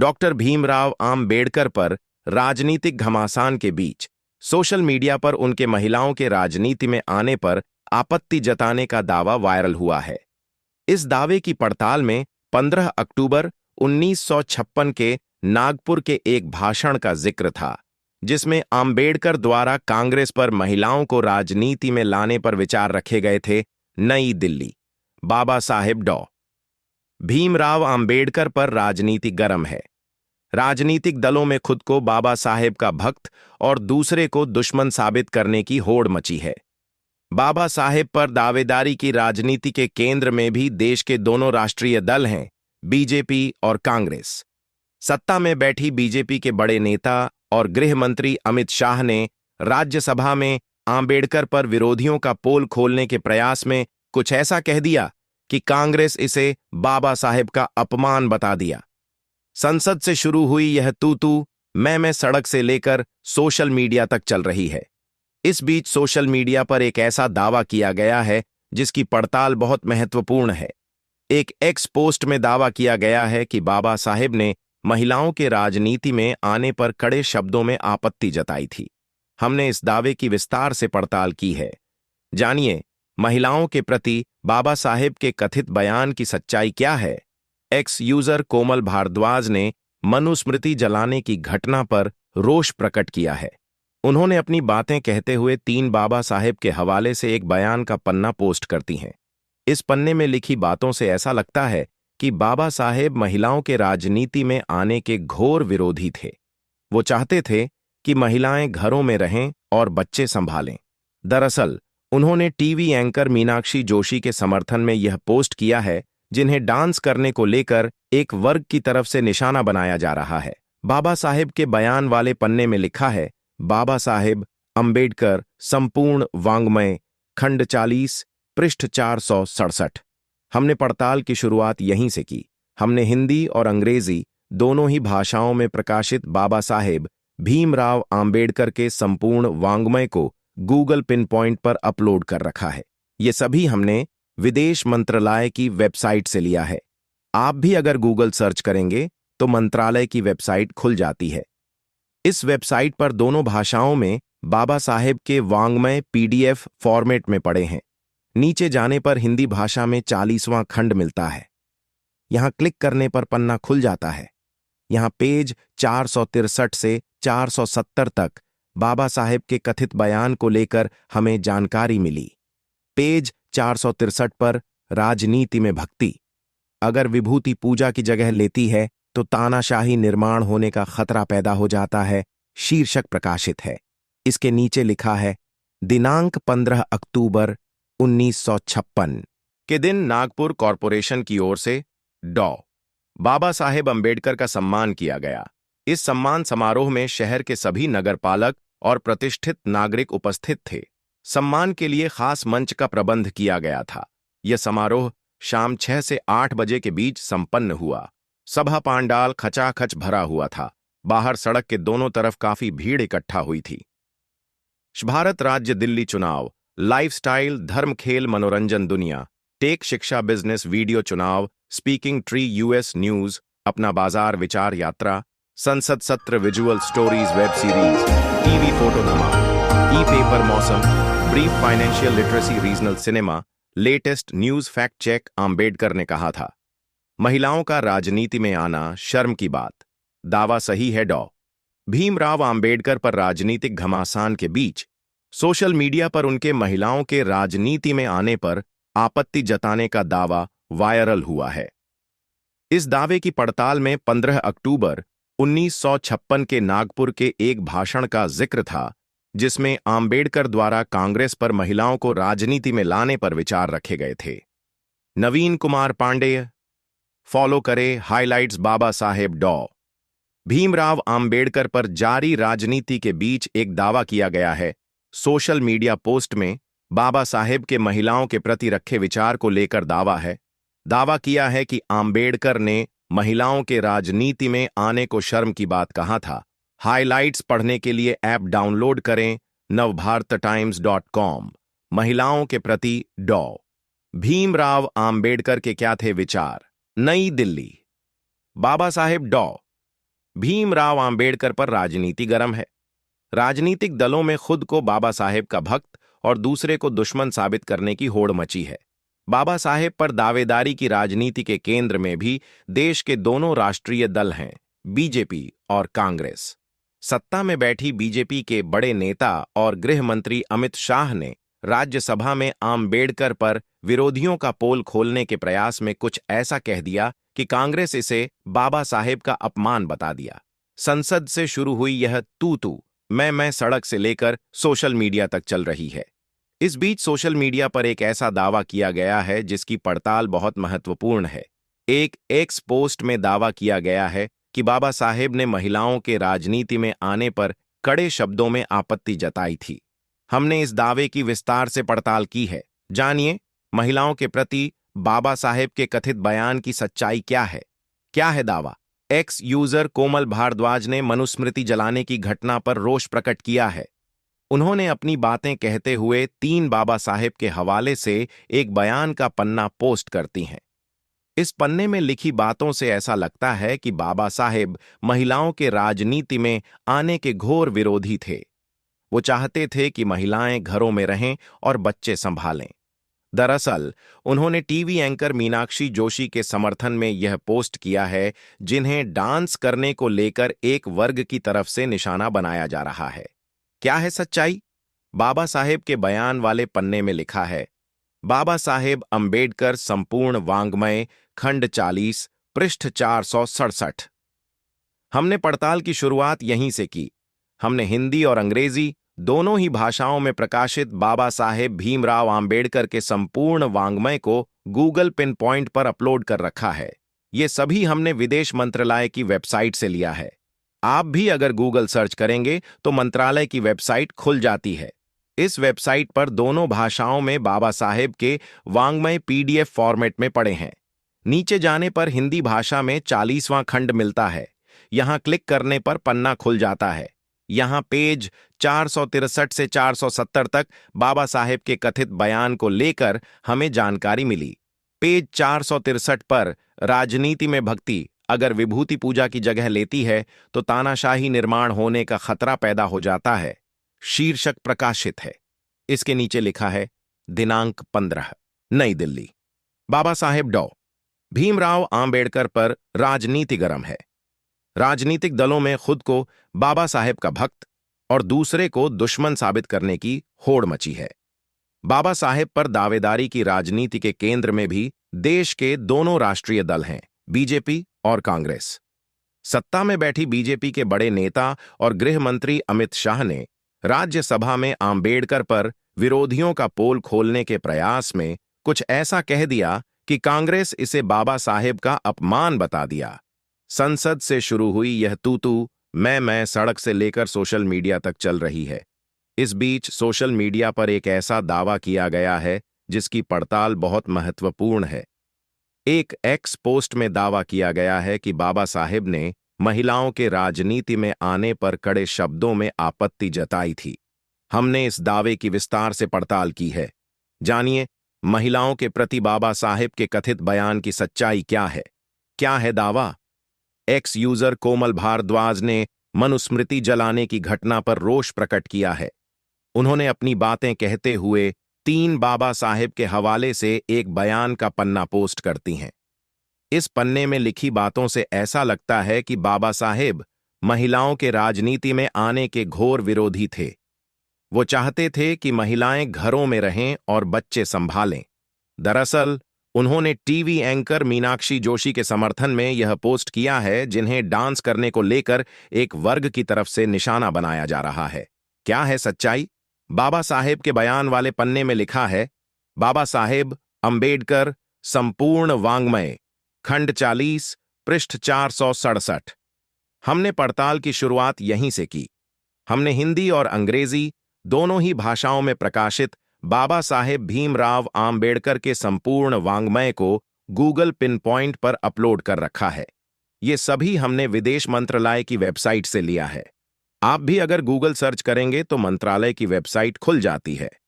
Doctor Bhimrao Ambedkar पर राजनीतिक घमासान के बीच सोशल मीडिया पर उनके महिलाओं के राजनीति में आने पर आपत्ति जताने का दावा वायरल हुआ है। इस दावे की पड़ताल में 15 अक्टूबर 1956 के नागपुर के एक भाषण का जिक्र था, जिसमें आम्बेडकर द्वारा कांग्रेस पर महिलाओं को राजनीति में लाने पर विचार रखे गए थे। नई दिल्ली। बाबा साहेब डॉ. भीमराव आम्बेडकर पर राजनीति गर्म है। राजनीतिक दलों में खुद को बाबा साहेब का भक्त और दूसरे को दुश्मन साबित करने की होड़ मची है। बाबा साहेब पर दावेदारी की राजनीति के केंद्र में भी देश के दोनों राष्ट्रीय दल हैं, बीजेपी और कांग्रेस। सत्ता में बैठी बीजेपी के बड़े नेता और गृह मंत्री अमित शाह ने राज्यसभा में आम्बेडकर पर विरोधियों का पोल खोलने के प्रयास में कुछ ऐसा कह दिया कि कांग्रेस इसे बाबा साहेब का अपमान बता दिया। संसद से शुरू हुई यह तू मैं सड़क से लेकर सोशल मीडिया तक चल रही है। इस बीच सोशल मीडिया पर एक ऐसा दावा किया गया है जिसकी पड़ताल बहुत महत्वपूर्ण है। एक एक्स पोस्ट में दावा किया गया है कि बाबा साहेब ने महिलाओं के राजनीति में आने पर कड़े शब्दों में आपत्ति जताई थी। हमने इस दावे की विस्तार से पड़ताल की है। जानिए, महिलाओं के प्रति बाबा साहेब के कथित बयान की सच्चाई क्या है। एक्स यूजर कोमल भारद्वाज ने मनुस्मृति जलाने की घटना पर रोष प्रकट किया है। उन्होंने अपनी बातें कहते हुए 3 बाबा साहेब के हवाले से एक बयान का पन्ना पोस्ट करती हैं। इस पन्ने में लिखी बातों से ऐसा लगता है कि बाबा साहेब महिलाओं के राजनीति में आने के घोर विरोधी थे। वो चाहते थे कि महिलाएं घरों में रहें और बच्चे संभालें। दरअसल उन्होंने टीवी एंकर मीनाक्षी जोशी के समर्थन में यह पोस्ट किया है, जिन्हें डांस करने को लेकर एक वर्ग की तरफ से निशाना बनाया जा रहा है। बाबा साहेब के बयान वाले पन्ने में लिखा है, बाबा साहेब अंबेडकर संपूर्ण वाङ्मय खंड 40 पृष्ठ 467। हमने पड़ताल की शुरुआत यहीं से की। हमने हिंदी और अंग्रेजी दोनों ही भाषाओं में प्रकाशित बाबा साहेब भीमराव आम्बेडकर के संपूर्ण वाङ्मय को गूगल पिन पॉइंट पर अपलोड कर रखा है। ये सभी हमने विदेश मंत्रालय की वेबसाइट से लिया है। आप भी अगर गूगल सर्च करेंगे तो मंत्रालय की वेबसाइट खुल जाती है। इस वेबसाइट पर दोनों भाषाओं में बाबा साहेब के वाङ्मय पीडीएफ फॉर्मेट में पड़े हैं। नीचे जाने पर हिंदी भाषा में 40वां खंड मिलता है। यहां क्लिक करने पर पन्ना खुल जाता है। यहां पेज 463 से 470 तक बाबा साहेब के कथित बयान को लेकर हमें जानकारी मिली। पेज 463 पर राजनीति में भक्ति अगर विभूति पूजा की जगह लेती है तो तानाशाही निर्माण होने का खतरा पैदा हो जाता है, शीर्षक प्रकाशित है। इसके नीचे लिखा है, दिनांक 15 अक्टूबर 1956 के दिन नागपुर कॉरपोरेशन की ओर से डॉ. बाबा साहेब अंबेडकर का सम्मान किया गया। इस सम्मान समारोह में शहर के सभी नगरपालक और प्रतिष्ठित नागरिक उपस्थित थे। सम्मान के लिए खास मंच का प्रबंध किया गया था। यह समारोह शाम 6 से 8 बजे के बीच संपन्न हुआ। सभा पांडाल खचाखच भरा हुआ था। बाहर सड़क के दोनों तरफ काफी भीड़ इकट्ठा हुई थी। भारत राज्य दिल्ली चुनाव, लाइफस्टाइल, धर्म, खेल, मनोरंजन, दुनिया, टेक, शिक्षा, बिजनेस, वीडियो चुनाव, स्पीकिंग ट्री, यूएस न्यूज, अपना बाजार, विचार यात्रा, संसद सत्र, visual stories, web series, TV photo धमाल, ई पेपर, मौसम, brief, financial literacy, regional cinema, latest news, fact check. Ambedkar ने कहा था, महिलाओं का राजनीति में आना शर्म की बात। दावा सही है। डॉ. भीमराव आम्बेडकर पर राजनीतिक घमासान के बीच सोशल मीडिया पर उनके महिलाओं के राजनीति में आने पर आपत्ति जताने का दावा वायरल हुआ है। इस दावे की पड़ताल में 15 अक्टूबर 1956 के नागपुर के एक भाषण का जिक्र था, जिसमें आम्बेडकर द्वारा कांग्रेस पर महिलाओं को राजनीति में लाने पर विचार रखे गए थे। नवीन कुमार पांडेय। फॉलो करें हाइलाइट्स। बाबा साहेब डॉ. भीमराव आम्बेडकर पर जारी राजनीति के बीच एक दावा किया गया है। सोशल मीडिया पोस्ट में बाबा साहेब के महिलाओं के प्रति रखे विचार को लेकर दावा किया है कि आम्बेडकर ने महिलाओं के राजनीति में आने को शर्म की बात कहा था। हाइलाइट्स पढ़ने के लिए ऐप डाउनलोड करें navbhartatimes.com। महिलाओं के प्रति डॉ. भीमराव आम्बेडकर के क्या थे विचार। नई दिल्ली। बाबा साहेब डॉ. भीमराव आंबेडकर पर राजनीति गर्म है। राजनीतिक दलों में खुद को बाबा साहेब का भक्त और दूसरे को दुश्मन साबित करने की होड़ मची है। बाबा साहेब पर दावेदारी की राजनीति के केंद्र में भी देश के दोनों राष्ट्रीय दल हैं, बीजेपी और कांग्रेस। सत्ता में बैठी बीजेपी के बड़े नेता और गृह मंत्री अमित शाह ने राज्यसभा में आंबेडकर पर विरोधियों का पोल खोलने के प्रयास में कुछ ऐसा कह दिया कि कांग्रेस इसे बाबा साहेब का अपमान बता दिया। संसद से शुरू हुई यह तू मैं सड़क से लेकर सोशल मीडिया तक चल रही है। इस बीच सोशल मीडिया पर एक ऐसा दावा किया गया है जिसकी पड़ताल बहुत महत्वपूर्ण है। एक एक्स पोस्ट में दावा किया गया है कि बाबा साहेब ने महिलाओं के राजनीति में आने पर कड़े शब्दों में आपत्ति जताई थी। हमने इस दावे की विस्तार से पड़ताल की है। जानिए, महिलाओं के प्रति बाबा साहेब के कथित बयान की सच्चाई क्या है। क्या है दावा? एक्स यूजर कोमल भारद्वाज ने मनुस्मृति जलाने की घटना पर रोष प्रकट किया है। उन्होंने अपनी बातें कहते हुए 3 बाबा साहेब के हवाले से एक बयान का पन्ना पोस्ट करती हैं। इस पन्ने में लिखी बातों से ऐसा लगता है कि बाबा साहेब महिलाओं के राजनीति में आने के घोर विरोधी थे। वो चाहते थे कि महिलाएं घरों में रहें और बच्चे संभालें। दरअसल उन्होंने टीवी एंकर मीनाक्षी जोशी के समर्थन में यह पोस्ट किया है, जिन्हें डांस करने को लेकर एक वर्ग की तरफ से निशाना बनाया जा रहा है। क्या है सच्चाई? बाबा साहेब के बयान वाले पन्ने में लिखा है, बाबा साहेब अंबेडकर संपूर्ण वाङ्मय, खंड 40, पृष्ठ 467। हमने पड़ताल की शुरुआत यहीं से की। हमने हिंदी और अंग्रेजी दोनों ही भाषाओं में प्रकाशित बाबा साहेब भीमराव आंबेडकर के संपूर्ण वाङ्मय को गूगल पिन पॉइंट पर अपलोड कर रखा है। ये सभी हमने विदेश मंत्रालय की वेबसाइट से लिया है। आप भी अगर गूगल सर्च करेंगे तो मंत्रालय की वेबसाइट खुल जाती है। इस वेबसाइट पर दोनों भाषाओं में बाबा साहेब के वाङ्मय पीडीएफ फॉर्मेट में पड़े हैं। नीचे जाने पर हिंदी भाषा में 40वां खंड मिलता है। यहां क्लिक करने पर पन्ना खुल जाता है। यहां पेज 463 से 470 तक बाबा साहेब के कथित बयान को लेकर हमें जानकारी मिली। पेज 463 पर राजनीति में भक्ति अगर विभूति पूजा की जगह लेती है तो तानाशाही निर्माण होने का खतरा पैदा हो जाता है, शीर्षक प्रकाशित है। इसके नीचे लिखा है, दिनांक 15, नई दिल्ली। बाबा साहेब डॉ भीमराव आंबेडकर पर राजनीति गर्म है। राजनीतिक दलों में खुद को बाबा साहेब का भक्त और दूसरे को दुश्मन साबित करने की होड़ मची है। बाबा साहेब पर दावेदारी की राजनीति के केंद्र में भी देश के दोनों राष्ट्रीय दल हैं, बीजेपी और कांग्रेस। सत्ता में बैठी बीजेपी के बड़े नेता और गृह मंत्री अमित शाह ने राज्यसभा में आंबेडकर पर विरोधियों का पोल खोलने के प्रयास में कुछ ऐसा कह दिया कि कांग्रेस इसे बाबा साहेब का अपमान बता दिया। संसद से शुरू हुई यह तू मैं सड़क से लेकर सोशल मीडिया तक चल रही है। इस बीच सोशल मीडिया पर एक ऐसा दावा किया गया है जिसकी पड़ताल बहुत महत्वपूर्ण है। एक एक्स पोस्ट में दावा किया गया है कि बाबा साहेब ने महिलाओं के राजनीति में आने पर कड़े शब्दों में आपत्ति जताई थी। हमने इस दावे की विस्तार से पड़ताल की है। जानिए, महिलाओं के प्रति बाबा साहेब के कथित बयान की सच्चाई क्या है। क्या है दावा? एक्स यूजर कोमल भारद्वाज ने मनुस्मृति जलाने की घटना पर रोष प्रकट किया है। उन्होंने अपनी बातें कहते हुए 3 बाबा साहेब के हवाले से एक बयान का पन्ना पोस्ट करती हैं। इस पन्ने में लिखी बातों से ऐसा लगता है कि बाबा साहेब महिलाओं के राजनीति में आने के घोर विरोधी थे। वो चाहते थे कि महिलाएं घरों में रहें और बच्चे संभालें। दरअसल उन्होंने टीवी एंकर मीनाक्षी जोशी के समर्थन में यह पोस्ट किया है, जिन्हें डांस करने को लेकर एक वर्ग की तरफ से निशाना बनाया जा रहा है। क्या है सच्चाई? बाबा साहेब के बयान वाले पन्ने में लिखा है, बाबा साहेब अंबेडकर संपूर्ण वाङ्मय, खंड 40, पृष्ठ 467। हमने पड़ताल की शुरुआत यहीं से की। हमने हिंदी और अंग्रेजी दोनों ही भाषाओं में प्रकाशित बाबा साहेब भीमराव आंबेडकर के संपूर्ण वाङ्मय को गूगल पिन पॉइंट पर अपलोड कर रखा है। ये सभी हमने विदेश मंत्रालय की वेबसाइट से लिया है। आप भी अगर गूगल सर्च करेंगे तो मंत्रालय की वेबसाइट खुल जाती है।